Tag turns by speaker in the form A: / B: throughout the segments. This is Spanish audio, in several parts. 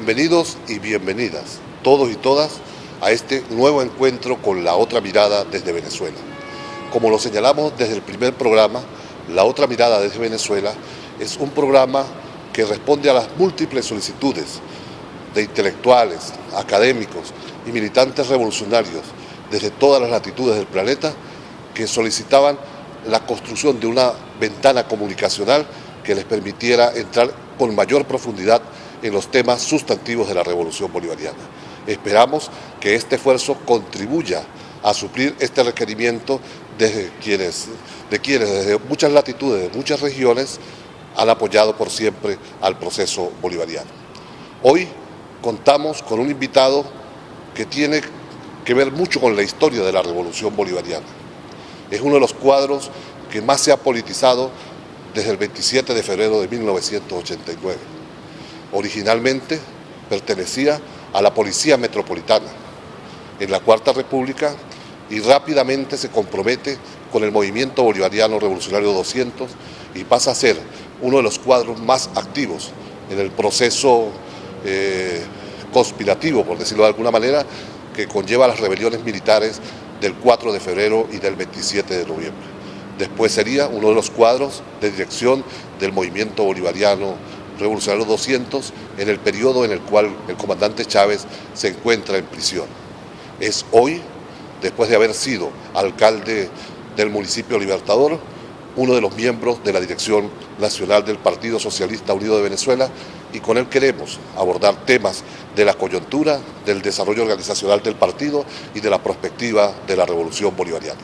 A: Bienvenidos y bienvenidas, todos y todas, a este nuevo encuentro con La Otra Mirada desde Venezuela. Como lo señalamos desde el primer programa, La Otra Mirada desde Venezuela es un programa que responde a las múltiples solicitudes de intelectuales, académicos y militantes revolucionarios desde todas las latitudes del planeta que solicitaban la construcción de una ventana comunicacional que les permitiera entrar con mayor profundidad en los temas sustantivos de la Revolución Bolivariana. Esperamos que este esfuerzo contribuya a suplir este requerimiento de quienes desde muchas latitudes, de muchas regiones, han apoyado por siempre al proceso bolivariano. Hoy contamos con un invitado que tiene que ver mucho con la historia de la Revolución Bolivariana. Es uno de los cuadros que más se ha politizado desde el 27 de febrero de 1989. Originalmente pertenecía a la Policía Metropolitana en la Cuarta República y rápidamente se compromete con el movimiento bolivariano revolucionario 200 y pasa a ser uno de los cuadros más activos en el proceso conspirativo, por decirlo de alguna manera, que conlleva las rebeliones militares del 4 de febrero y del 27 de noviembre. Después sería uno de los cuadros de dirección del movimiento bolivariano revolucionario 200 en el periodo en el cual el comandante Chávez se encuentra en prisión. Es hoy, después de haber sido alcalde del municipio Libertador, uno de los miembros de la dirección nacional del Partido Socialista Unido de Venezuela, y con él queremos abordar temas de la coyuntura, del desarrollo organizacional del partido y de la perspectiva de la revolución bolivariana.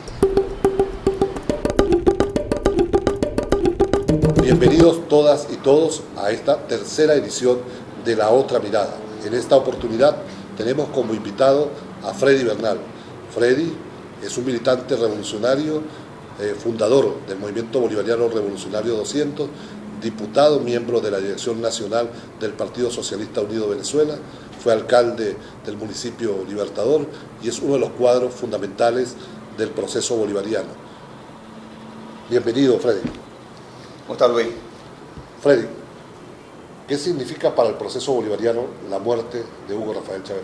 A: Bienvenidos todas y todos a esta tercera edición de La Otra Mirada. En esta oportunidad tenemos como invitado a Freddy Bernal. Freddy es un militante revolucionario, fundador del Movimiento Bolivariano Revolucionario 200, diputado, miembro de la Dirección Nacional del Partido Socialista Unido de Venezuela, fue alcalde del municipio Libertador y es uno de los cuadros fundamentales del proceso bolivariano. Bienvenido, Freddy.
B: ¿Cómo está, Luis?
A: Freddy, ¿qué significa para el proceso bolivariano la muerte de Hugo Rafael Chávez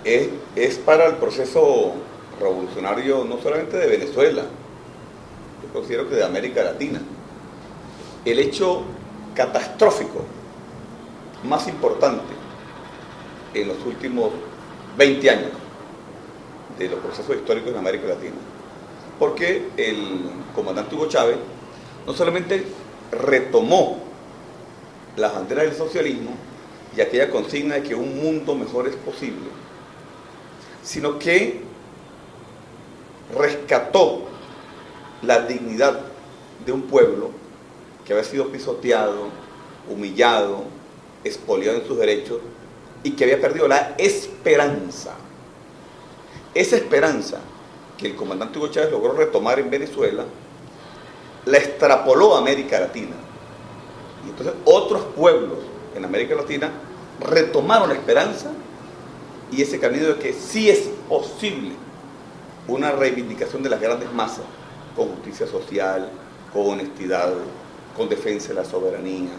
A: Frías?
B: Es para el proceso revolucionario no solamente de Venezuela, yo considero que de América Latina. El hecho catastrófico más importante en los últimos 20 años de los procesos históricos en América Latina. Porque el comandante Hugo Chávez no solamente retomó las banderas del socialismo y aquella consigna de que un mundo mejor es posible, sino que rescató la dignidad de un pueblo que había sido pisoteado, humillado, expoliado en sus derechos y que había perdido la esperanza. Esa esperanza que el comandante Hugo Chávez logró retomar en Venezuela, la extrapoló a América Latina. Y entonces otros pueblos en América Latina retomaron la esperanza y ese camino de que sí es posible una reivindicación de las grandes masas, con justicia social, con honestidad, con defensa de la soberanía,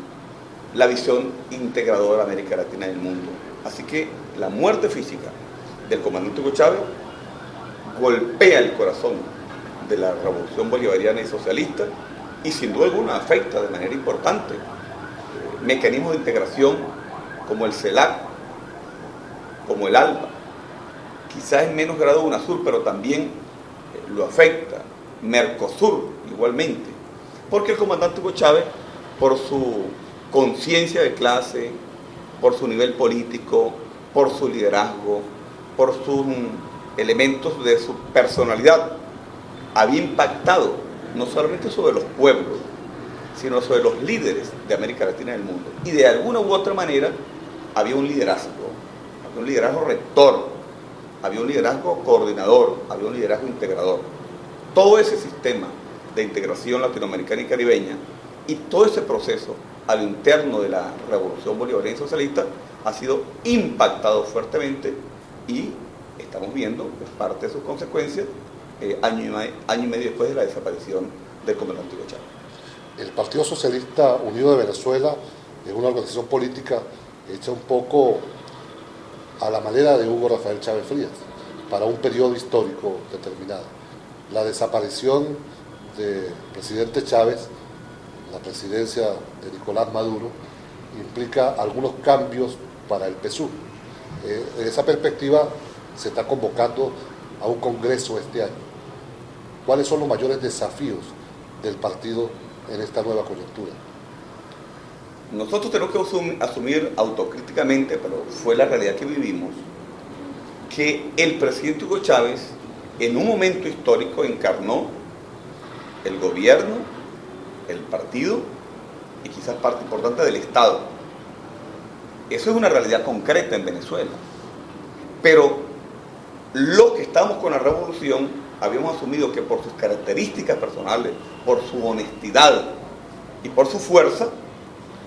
B: la visión integradora de América Latina y del mundo. Así que la muerte física del comandante Hugo Chávez golpea el corazón de la revolución bolivariana y socialista y sin duda alguna afecta de manera importante mecanismos de integración como el CELAC, como el ALBA, quizás en menos grado UNASUR, pero también lo afecta, Mercosur igualmente, porque el comandante Hugo Chávez, por su conciencia de clase, por su nivel político, por su liderazgo, por sus elementos de su personalidad, había impactado no solamente sobre los pueblos, sino sobre los líderes de América Latina y del mundo. Y de alguna u otra manera había un liderazgo rector, había un liderazgo coordinador, había un liderazgo integrador. Todo ese sistema de integración latinoamericana y caribeña y todo ese proceso a lo interno de la revolución bolivariana y socialista ha sido impactado fuertemente y estamos viendo parte de sus consecuencias año y medio después de la desaparición del comandante Hugo Chávez.
A: El Partido Socialista Unido de Venezuela es una organización política hecha un poco a la manera de Hugo Rafael Chávez Frías, para un periodo histórico determinado. La desaparición del presidente Chávez, la presidencia de Nicolás Maduro, implica algunos cambios para el PSUV. En esa perspectiva se está convocando a un congreso este año. ¿Cuáles son los mayores desafíos del partido en esta nueva coyuntura?
B: Nosotros tenemos que asumir autocríticamente, pero fue la realidad que vivimos, que el presidente Hugo Chávez en un momento histórico encarnó el gobierno, el partido y quizás parte importante del Estado. Eso es una realidad concreta en Venezuela. Pero los que estamos con la revolución habíamos asumido que por sus características personales, por su honestidad y por su fuerza,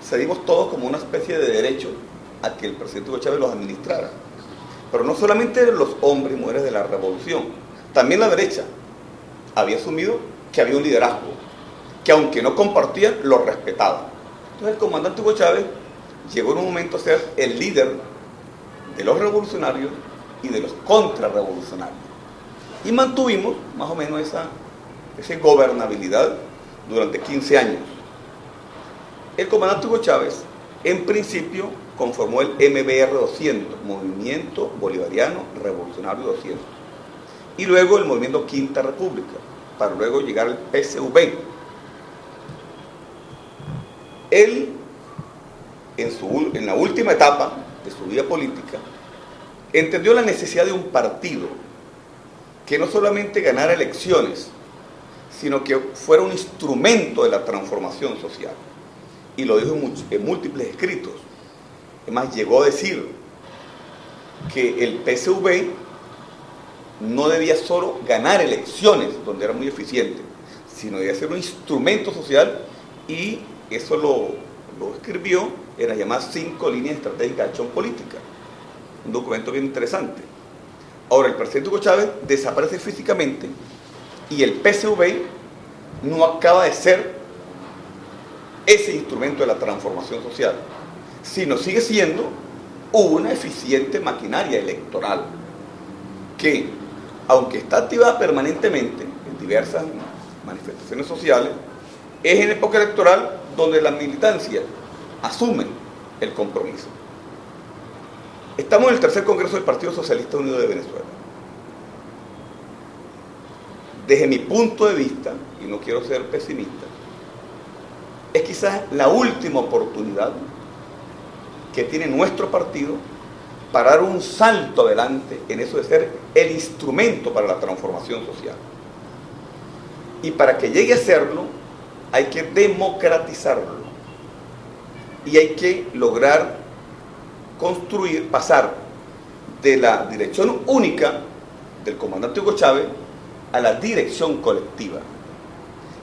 B: cedimos todos como una especie de derecho a que el presidente Hugo Chávez los administrara. Pero no solamente los hombres y mujeres de la revolución, también la derecha había asumido que había un liderazgo, que aunque no compartían, lo respetaban. Entonces el comandante Hugo Chávez llegó en un momento a ser el líder de los revolucionarios y de los contrarrevolucionarios. Y mantuvimos más o menos esa gobernabilidad durante 15 años. El comandante Hugo Chávez, en principio, conformó el MBR 200, Movimiento Bolivariano Revolucionario 200, y luego el Movimiento Quinta República, para luego llegar al PSV. Él, en la última etapa de su vida política, entendió la necesidad de un partido que no solamente ganara elecciones, sino que fuera un instrumento de la transformación social. Y lo dijo en múltiples escritos. Además, llegó a decir que el PSV no debía solo ganar elecciones, donde era muy eficiente, sino debía ser un instrumento social, y eso lo escribió en las llamadas 5 líneas estratégicas de acción política. Un documento bien interesante. Ahora, el presidente Hugo Chávez desaparece físicamente y el PSV no acaba de ser ese instrumento de la transformación social, sino sigue siendo una eficiente maquinaria electoral que, aunque está activada permanentemente en diversas manifestaciones sociales, es en época electoral donde la militancia asume el compromiso. Estamos en el tercer Congreso del Partido Socialista Unido de Venezuela. Desde mi punto de vista, y no quiero ser pesimista, es quizás la última oportunidad que tiene nuestro partido para dar un salto adelante en eso de ser el instrumento para la transformación social. Y para que llegue a serlo, hay que democratizarlo. Y hay que lograr pasar de la dirección única del comandante Hugo Chávez a la dirección colectiva.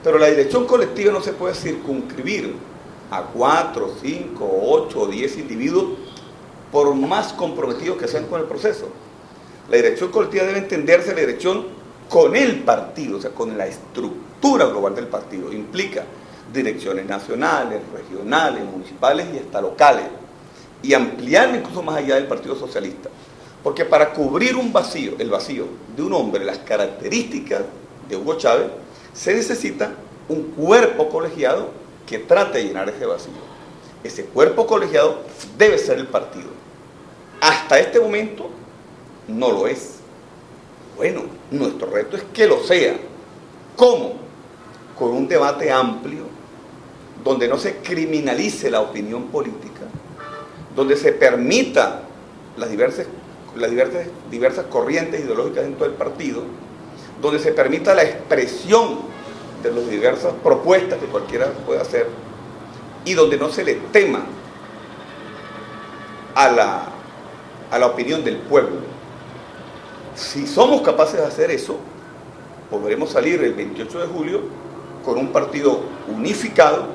B: Pero la dirección colectiva no se puede circunscribir a 4, 5, 8 o 10 individuos, por más comprometidos que sean con el proceso. La dirección colectiva debe entenderse la dirección con el partido, o sea, con la estructura global del partido. Implica direcciones nacionales, regionales, municipales y hasta locales, y ampliar incluso más allá del Partido Socialista. Porque para cubrir el vacío de un hombre, las características de Hugo Chávez, se necesita un cuerpo colegiado que trate de llenar ese vacío. Ese cuerpo colegiado debe ser el partido. Hasta este momento no lo es. Bueno, nuestro reto es que lo sea. ¿Cómo? Con un debate amplio, donde no se criminalice la opinión política, donde se permita las diversas corrientes ideológicas dentro del partido, donde se permita la expresión de las diversas propuestas que cualquiera pueda hacer, y donde no se le tema a la opinión del pueblo. Si somos capaces de hacer eso, podremos salir el 28 de julio con un partido unificado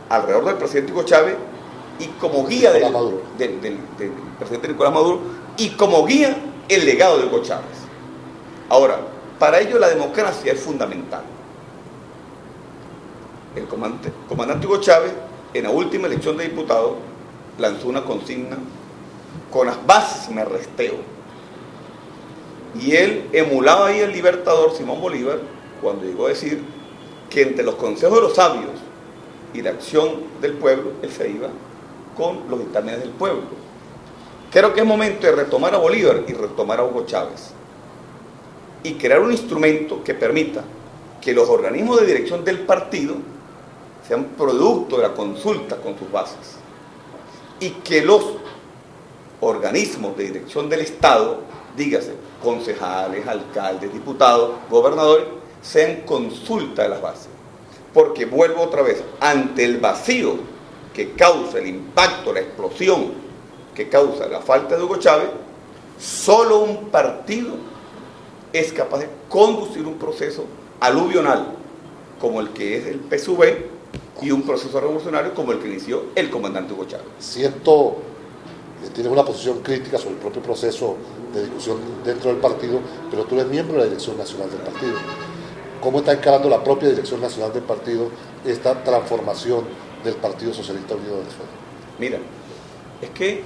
B: alrededor del presidente Hugo Chávez y como guía del presidente Nicolás Maduro, y como guía el legado de Hugo Chávez. Ahora, para ello la democracia es fundamental. El comandante Hugo Chávez en la última elección de diputados, lanzó una consigna: con las bases me resteo. Y él emulaba ahí al libertador Simón Bolívar cuando llegó a decir que entre los consejos de los sabios y la acción del pueblo, él se iba con los dictámenes del pueblo. Creo que es momento de retomar a Bolívar y retomar a Hugo Chávez y crear un instrumento que permita que los organismos de dirección del partido sean producto de la consulta con sus bases y que los organismos de dirección del Estado, dígase, concejales, alcaldes, diputados, gobernadores, sean consulta de las bases. Porque vuelvo otra vez, ante el vacío que causa el impacto, la explosión que causa la falta de Hugo Chávez, solo un partido es capaz de conducir un proceso aluvional como el que es el PSUV y un proceso revolucionario como el que inició el comandante Hugo Chávez.
A: Siento que tienes una posición crítica sobre el propio proceso de discusión dentro del partido, pero tú eres miembro de la dirección nacional del partido. ¿Cómo está encarando la propia dirección nacional del partido esta transformación del Partido Socialista Unido de Venezuela?
B: Mira, es que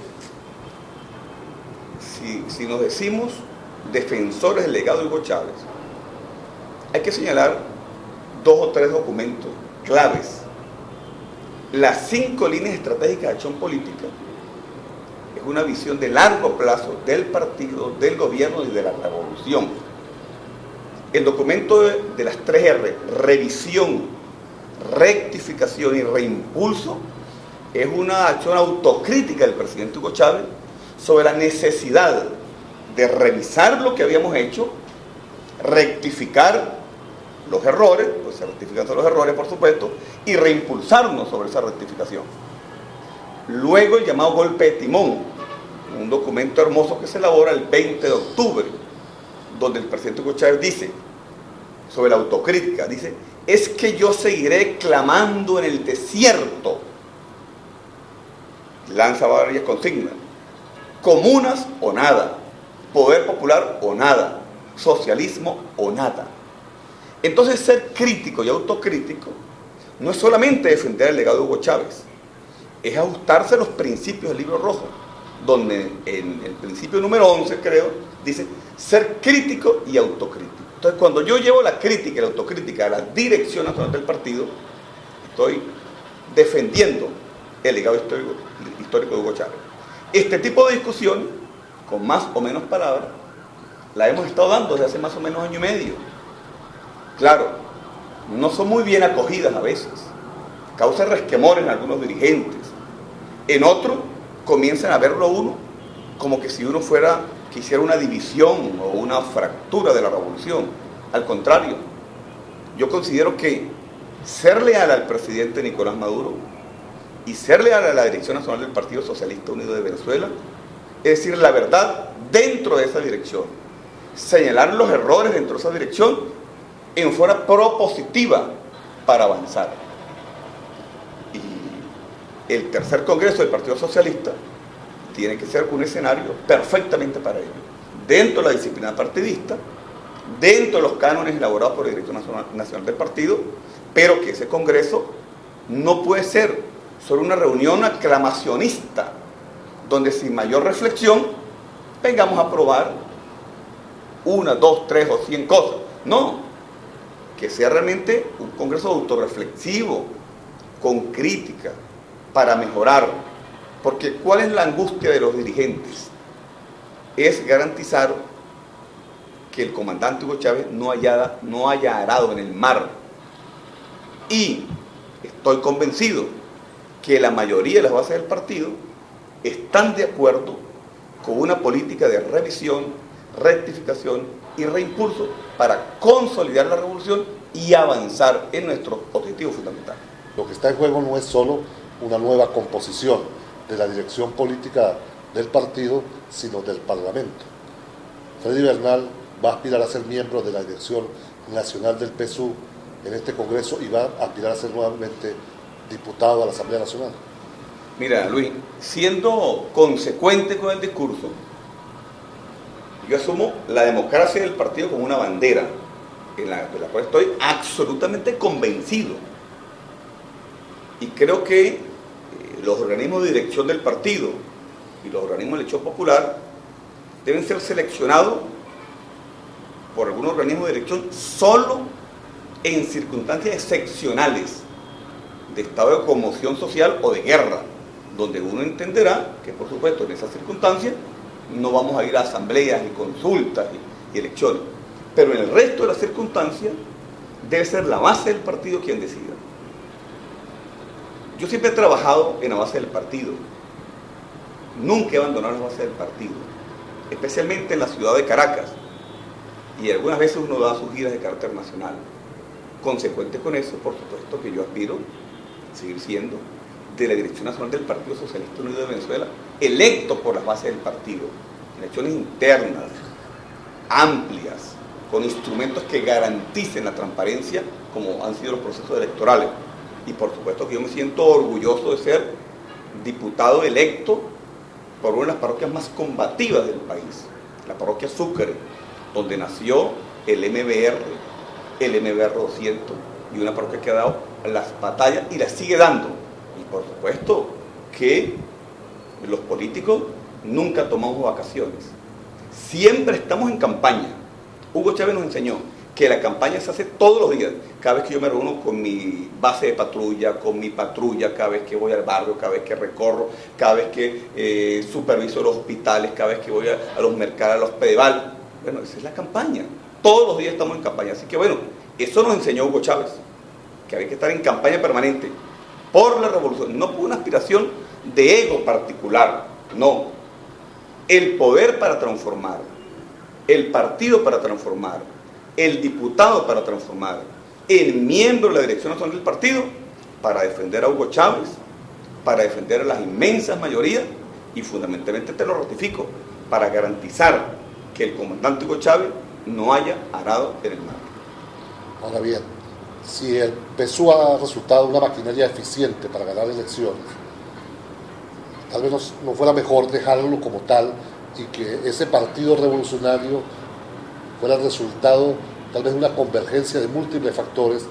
B: si nos decimos defensores del legado de Hugo Chávez, hay que señalar 2 o 3 documentos claves. Las 5 líneas estratégicas de acción política es una visión de largo plazo del partido, del gobierno y de la revolución. El documento de las 3 R, revisión, rectificación y reimpulso, es una acción autocrítica del presidente Hugo Chávez sobre la necesidad de revisar lo que habíamos hecho, rectificar los errores, pues se rectifican los errores por supuesto, y reimpulsarnos sobre esa rectificación. Luego el llamado golpe de timón, un documento hermoso que se elabora el 20 de octubre, donde el presidente Hugo Chávez dice, sobre la autocrítica, dice: es que yo seguiré clamando en el desierto. Lanza varias consignas: comunas o nada, poder popular o nada, socialismo o nada. Entonces, ser crítico y autocrítico no es solamente defender el legado de Hugo Chávez, es ajustarse a los principios del Libro Rojo, donde en el principio número 11, creo, dice ser crítico y autocrítico. Entonces, cuando yo llevo la crítica y la autocrítica a la dirección nacional del partido, estoy defendiendo el legado histórico de Hugo Chávez. Este tipo de discusión, con más o menos palabras, la hemos estado dando desde hace más o menos año y medio. Claro, no son muy bien acogidas a veces, causa resquemor en algunos dirigentes. En otros comienzan a verlo uno como que si uno quisiera una división o una fractura de la revolución. Al contrario, yo considero que ser leal al presidente Nicolás Maduro y ser leal a la dirección nacional del Partido Socialista Unido de Venezuela es decir la verdad dentro de esa dirección, señalar los errores dentro de esa dirección en forma propositiva para avanzar. Y el tercer congreso del Partido Socialista tiene que ser un escenario perfectamente para ello, dentro de la disciplina partidista, dentro de los cánones elaborados por la Dirección Nacional del Partido, pero que ese congreso no puede ser solo una reunión aclamacionista, donde sin mayor reflexión vengamos a aprobar 1, 2, 3 o 100 cosas. No, que sea realmente un congreso autorreflexivo, con crítica, para mejorar. Porque ¿cuál es la angustia de los dirigentes? Es garantizar que el comandante Hugo Chávez no haya arado en el mar. Y estoy convencido que la mayoría de las bases del partido están de acuerdo con una política de revisión, rectificación y reimpulso para consolidar la revolución y avanzar en nuestro objetivo fundamental.
A: Lo que está en juego no es solo una nueva composición de la dirección política del partido, sino del Parlamento. Freddy Bernal va a aspirar a ser miembro de la dirección nacional del PSU en este Congreso y va a aspirar a ser nuevamente diputado a la Asamblea Nacional.
B: Mira, Luis, siendo consecuente con el discurso, yo asumo la democracia del partido como una bandera de la cual estoy absolutamente convencido. Y creo que los organismos de dirección del partido y los organismos de elección popular deben ser seleccionados por algún organismo de dirección solo en circunstancias excepcionales de estado de conmoción social o de guerra, donde uno entenderá que, por supuesto, en esas circunstancias no vamos a ir a asambleas, ni consultas, y elecciones. Pero en el resto de las circunstancias debe ser la base del partido quien decida. Yo siempre he trabajado en la base del partido. Nunca he abandonado la base del partido, especialmente en la ciudad de Caracas. Y algunas veces uno da sus giras de carácter nacional. Consecuente con eso, por supuesto que yo aspiro a seguir siendo de la Dirección Nacional del Partido Socialista Unido de Venezuela, electo por las bases del partido, elecciones internas, amplias, con instrumentos que garanticen la transparencia, como han sido los procesos electorales. Y por supuesto que yo me siento orgulloso de ser diputado electo por una de las parroquias más combativas del país, la parroquia Sucre, donde nació el MBR 200, y una parroquia que ha dado las batallas y las sigue dando. Y por supuesto que los políticos nunca tomamos vacaciones, siempre estamos en campaña. Hugo Chávez nos enseñó que la campaña se hace todos los días. Cada vez que yo me reúno con mi base de patrulla, con mi patrulla, cada vez que voy al barrio, cada vez que recorro, cada vez que superviso los hospitales, cada vez que voy a los mercados, a los pedeval. Bueno, esa es la campaña. Todos los días estamos en campaña. Así que bueno, eso nos enseñó Hugo Chávez, que había que estar en campaña permanente por la revolución, no por una aspiración de ego particular, no. El poder para transformar, el partido para transformar, el diputado para transformar, el miembro de la Dirección Nacional del Partido para defender a Hugo Chávez, para defender a las inmensas mayorías y fundamentalmente, te lo ratifico, para garantizar que el comandante Hugo Chávez no haya arado en el mar.
A: Ahora bien, si el PSUV ha resultado una maquinaria eficiente para ganar elecciones, tal vez no fuera mejor dejarlo como tal y que ese partido revolucionario fuera el resultado tal vez de una convergencia de múltiples factores,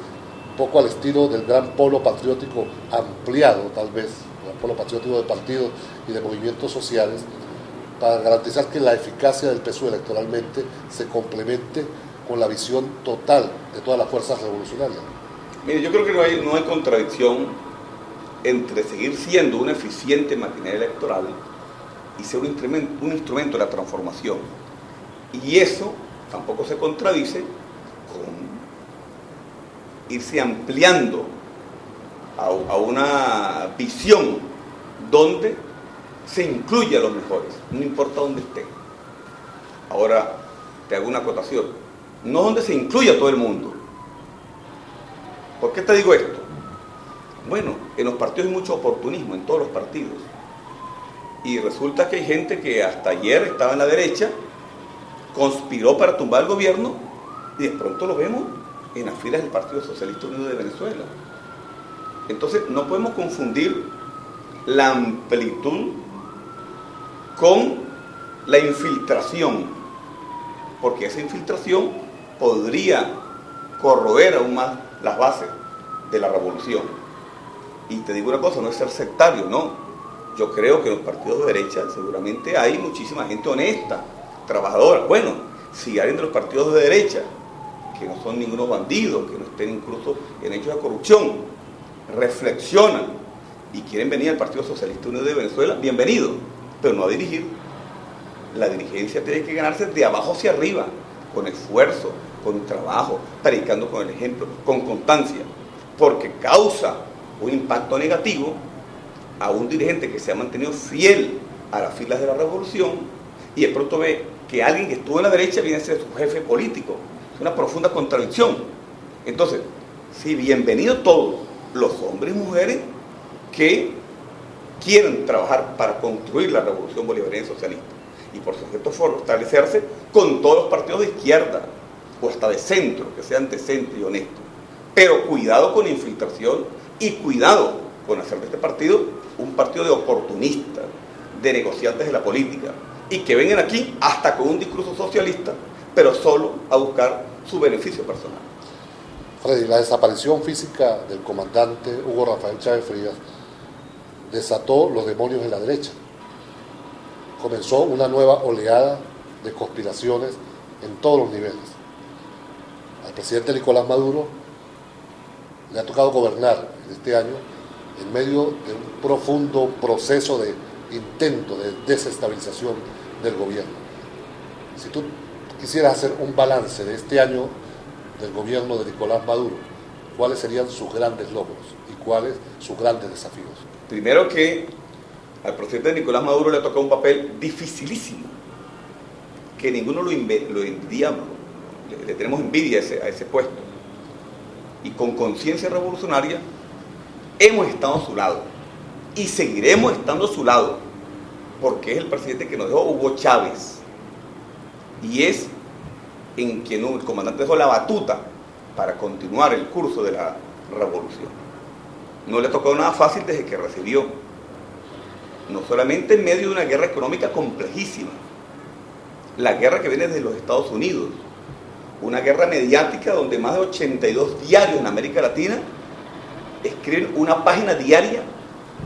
A: un poco al estilo del gran polo patriótico ampliado, tal vez, el polo patriótico de partidos y de movimientos sociales, para garantizar que la eficacia del PSUV electoralmente se complemente con la visión total de todas las fuerzas revolucionarias.
B: Mire, yo creo que no hay contradicción entre seguir siendo una eficiente maquinaria electoral y ser un instrumento de la transformación. Y eso tampoco se contradice con irse ampliando a una visión donde se incluye a los mejores, no importa dónde estén. Ahora, te hago una acotación. No donde se incluye a todo el mundo. ¿Por qué te digo esto? Bueno, en los partidos hay mucho oportunismo, en todos los partidos. Y resulta que hay gente que hasta ayer estaba en la derecha, conspiró para tumbar el gobierno, y de pronto lo vemos en las filas del Partido Socialista Unido de Venezuela. Entonces, no podemos confundir la amplitud con la infiltración, porque esa infiltración podría corroer aún más las bases de la revolución. Y te digo una cosa, no es ser sectario, no. Yo creo que en los partidos de derecha seguramente hay muchísima gente honesta, trabajadora. Bueno, si alguien de los partidos de derecha, que no son ningunos bandidos, que no estén incluso en hechos de corrupción, reflexionan y quieren venir al Partido Socialista Unido de Venezuela, bienvenido, pero no a dirigir. La dirigencia tiene que ganarse de abajo hacia arriba, con esfuerzo, con trabajo, predicando con el ejemplo, con constancia, porque causa un impacto negativo a un dirigente que se ha mantenido fiel a las filas de la revolución y de pronto ve que alguien que estuvo en la derecha viene a ser su jefe político. Es una profunda contradicción. Entonces, sí, bienvenidos todos los hombres y mujeres que quieren trabajar para construir la revolución bolivariana y socialista. Y por supuesto fortalecerse con todos los partidos de izquierda o hasta de centro, que sean decentes y honestos. Pero cuidado con la infiltración y cuidado con hacer de este partido un partido de oportunistas, de negociantes de la política, y que vengan aquí hasta con un discurso socialista, pero solo a buscar su beneficio personal.
A: Freddy, la desaparición física del comandante Hugo Rafael Chávez Frías desató los demonios de la derecha. Comenzó una nueva oleada de conspiraciones en todos los niveles. Al presidente Nicolás Maduro le ha tocado gobernar en este año en medio de un profundo proceso de intento de desestabilización del gobierno. Si tú quisieras hacer un balance de este año del gobierno de Nicolás Maduro, ¿cuáles serían sus grandes logros y cuáles sus grandes desafíos?
B: Primero que al presidente Nicolás Maduro le ha tocado un papel dificilísimo, que ninguno lo envidiamos, le tenemos envidia a ese puesto. Y con conciencia revolucionaria hemos estado a su lado y seguiremos estando a su lado, porque es el presidente que nos dejó Hugo Chávez y es en quien el comandante dejó la batuta para continuar el curso de la revolución. No le ha tocado nada fácil desde que recibió, no solamente en medio de una guerra económica complejísima, la guerra que viene desde los Estados Unidos, una guerra mediática donde más de 82 diarios en América Latina escriben una página diaria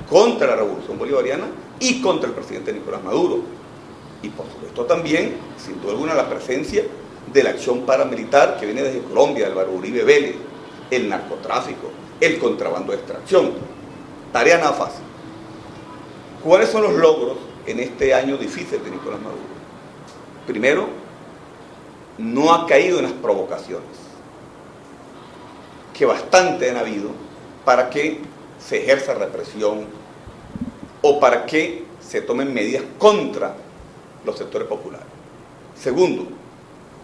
B: contra la revolución bolivariana y contra el presidente Nicolás Maduro. Y por supuesto también, sin duda alguna, la presencia de la acción paramilitar que viene desde Colombia, Álvaro Uribe Vélez, el narcotráfico, el contrabando de extracción. Tarea nada fácil. ¿Cuáles son los logros en este año difícil de Nicolás Maduro? Primero, no ha caído en las provocaciones, que bastante han habido para que se ejerza represión o para que se tomen medidas contra los sectores populares. Segundo,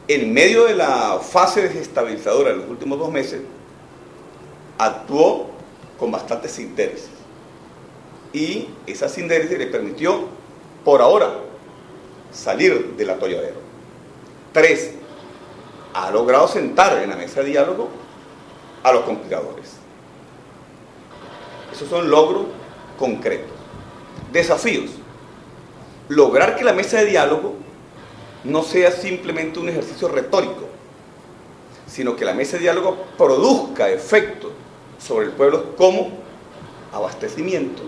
B: en medio de la fase desestabilizadora de los últimos 2 meses, actuó con bastante síntesis. Y esa síntesis le permitió, por ahora, salir del atolladero. 3, ha logrado sentar en la mesa de diálogo a los conspiradores. Esos son logros concretos. Desafíos. Lograr que la mesa de diálogo no sea simplemente un ejercicio retórico, sino que la mesa de diálogo produzca efectos sobre el pueblo como abastecimiento,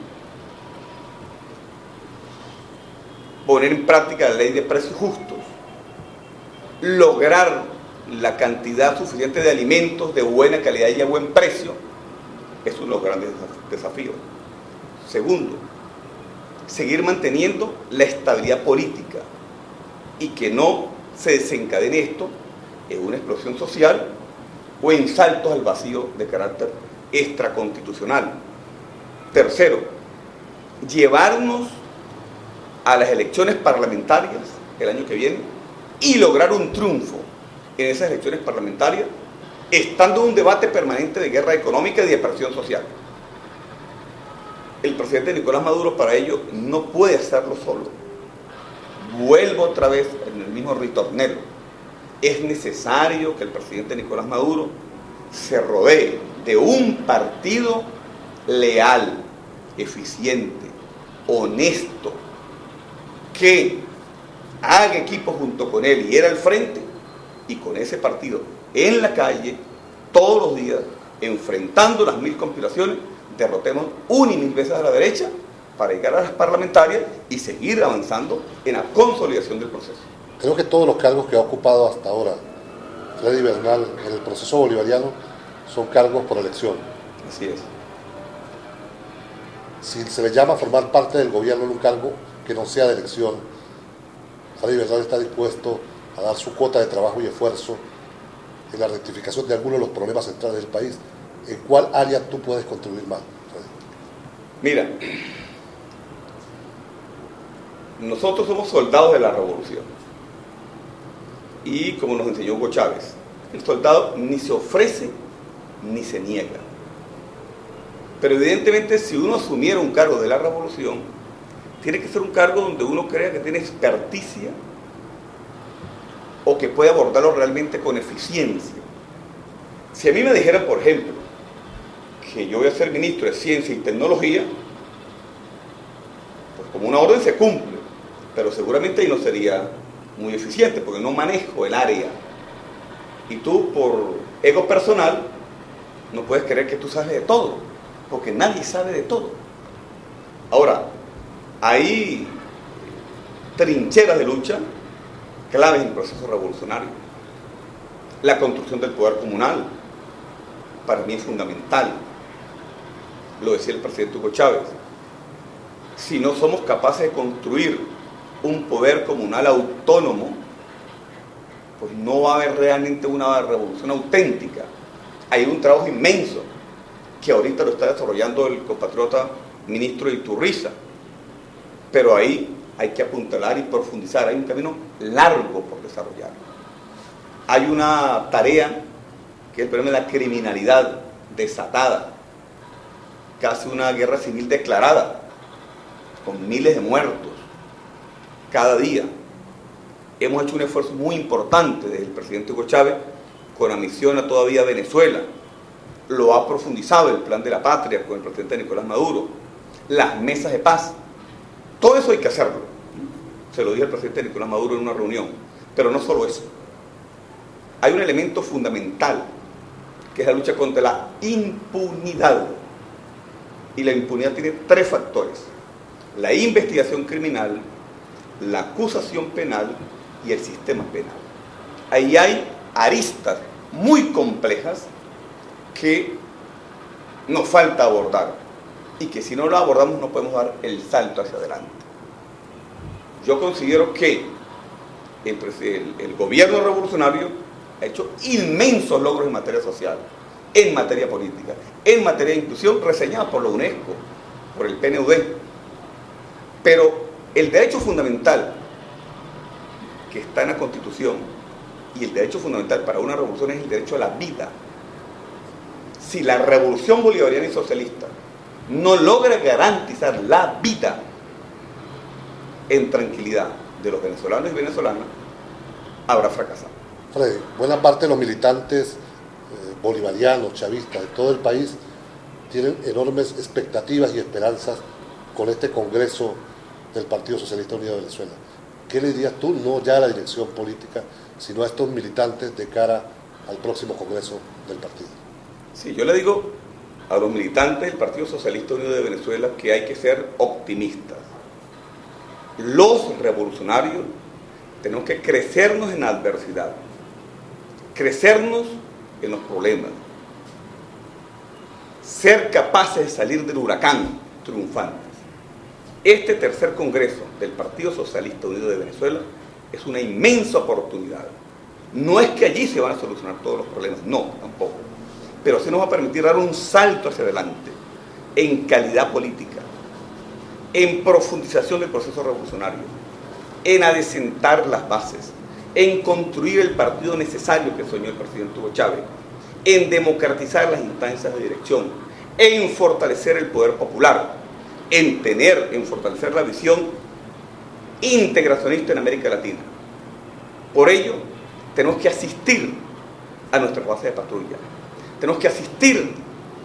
B: poner en práctica la ley de precios justos, lograr la cantidad suficiente de alimentos de buena calidad y a buen precio. Es uno de los grandes desafíos. Segundo, seguir manteniendo la estabilidad política y que no se desencadene esto en una explosión social o en saltos al vacío de carácter extraconstitucional. Tercero, llevarnos a las elecciones parlamentarias el año que viene y lograr un triunfo en esas elecciones parlamentarias, estando en un debate permanente de guerra económica y de presión social. El presidente Nicolás Maduro para ello no puede hacerlo solo. Vuelvo otra vez en el mismo ritornelo. Es necesario que el presidente Nicolás Maduro se rodee de un partido leal, eficiente, honesto, que haga equipo junto con él y era al frente, y con ese partido en la calle, todos los días, enfrentando las 1000 conspiraciones, derrotemos una y 1000 veces a la derecha para llegar a las parlamentarias y seguir avanzando en la consolidación del proceso.
A: Creo que todos los cargos que ha ocupado hasta ahora Freddy Bernal en el proceso bolivariano son cargos por elección.
B: Así es.
A: Si se le llama a formar parte del gobierno en un cargo que no sea de elección, Freddy Bernal está dispuesto a dar su cuota de trabajo y esfuerzo en la rectificación de algunos de los problemas centrales del país. ¿En cuál área tú puedes contribuir más, Freddy?
B: Mira, nosotros somos soldados de la revolución. Y como nos enseñó Hugo Chávez, el soldado ni se ofrece ni se niega. Pero evidentemente si uno asumiera un cargo de la revolución, tiene que ser un cargo donde uno crea que tiene experticia o que puede abordarlo realmente con eficiencia. Si a mí me dijeran, por ejemplo, que yo voy a ser ministro de Ciencia y Tecnología, pues como una orden se cumple, pero seguramente ahí no sería muy eficiente porque no manejo el área. Y tú, por ego personal, no puedes creer que tú sabes de todo, porque nadie sabe de todo. Ahora, hay trincheras de lucha claves en el proceso revolucionario. La construcción del poder comunal, para mí es fundamental. Lo decía el presidente Hugo Chávez. Si no somos capaces de construir un poder comunal autónomo, pues no va a haber realmente una revolución auténtica. Hay un trabajo inmenso que ahorita lo está desarrollando el compatriota ministro Iturriza, pero ahí hay que apuntalar y profundizar. Hay un camino largo por desarrollar. Hay una tarea que es el problema de la criminalidad desatada, casi una guerra civil declarada, con miles de muertos cada día. Hemos hecho un esfuerzo muy importante desde el presidente Hugo Chávez con la misión a todavía Venezuela. Lo ha profundizado el Plan de la Patria con el presidente Nicolás Maduro, las mesas de paz. Todo eso hay que hacerlo. Se lo dije al presidente Nicolás Maduro en una reunión. Pero no solo eso. Hay un elemento fundamental, que es la lucha contra la impunidad. Y la impunidad tiene 3 factores: la investigación criminal, la acusación penal y el sistema penal. Ahí hay aristas muy complejas que nos falta abordar y que si no lo abordamos no podemos dar el salto hacia adelante. Yo considero que el gobierno revolucionario ha hecho inmensos logros en materia social, en materia política, en materia de inclusión, reseñada por la UNESCO, por el PNUD. Pero el derecho fundamental que está en la Constitución y el derecho fundamental para una revolución es el derecho a la vida. Si la revolución bolivariana y socialista no logra garantizar la vida en tranquilidad de los venezolanos y venezolanas, habrá fracasado.
A: Freddy, buena parte de los militantes bolivarianos, chavistas de todo el país tienen enormes expectativas y esperanzas con este Congreso del Partido Socialista Unido de Venezuela. ¿Qué le dirías tú, no ya a la dirección política, sino a estos militantes de cara al próximo Congreso del partido?
B: Sí, yo le digo a los militantes del Partido Socialista Unido de Venezuela que hay que ser optimistas. Los revolucionarios tenemos que crecernos en la adversidad, crecernos en los problemas, ser capaces de salir del huracán triunfantes. Este tercer Congreso del Partido Socialista Unido de Venezuela es una inmensa oportunidad. No es que allí se van a solucionar todos los problemas, no, tampoco. Pero sí nos va a permitir dar un salto hacia adelante en calidad política, en profundización del proceso revolucionario, en adecentar las bases, en construir el partido necesario que soñó el presidente Hugo Chávez, en democratizar las instancias de dirección, en fortalecer el poder popular, en fortalecer la visión integracionista en América Latina. Por ello, tenemos que asistir a nuestra base de patrulla, tenemos que asistir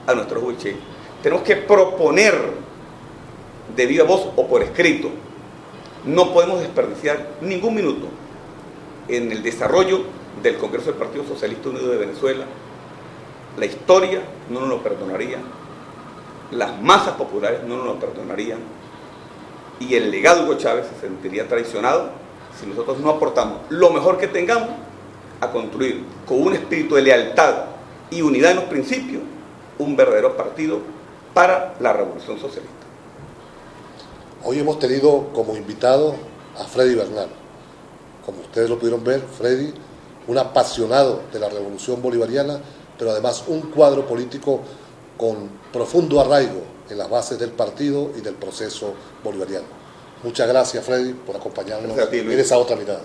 B: a nuestros UH, tenemos que proponer de viva voz o por escrito. No podemos desperdiciar ningún minuto en el desarrollo del Congreso del Partido Socialista Unido de Venezuela. La historia no nos lo perdonaría, las masas populares no nos lo perdonarían y el legado de Hugo Chávez se sentiría traicionado si nosotros no aportamos lo mejor que tengamos a construir con un espíritu de lealtad y unidad en los principios un verdadero partido para la revolución socialista.
A: Hoy hemos tenido como invitado a Freddy Bernal. Como ustedes lo pudieron ver, Freddy, un apasionado de la revolución bolivariana, pero además un cuadro político con profundo arraigo en las bases del partido y del proceso bolivariano. Muchas gracias, Freddy, por acompañarnos en esa otra mirada.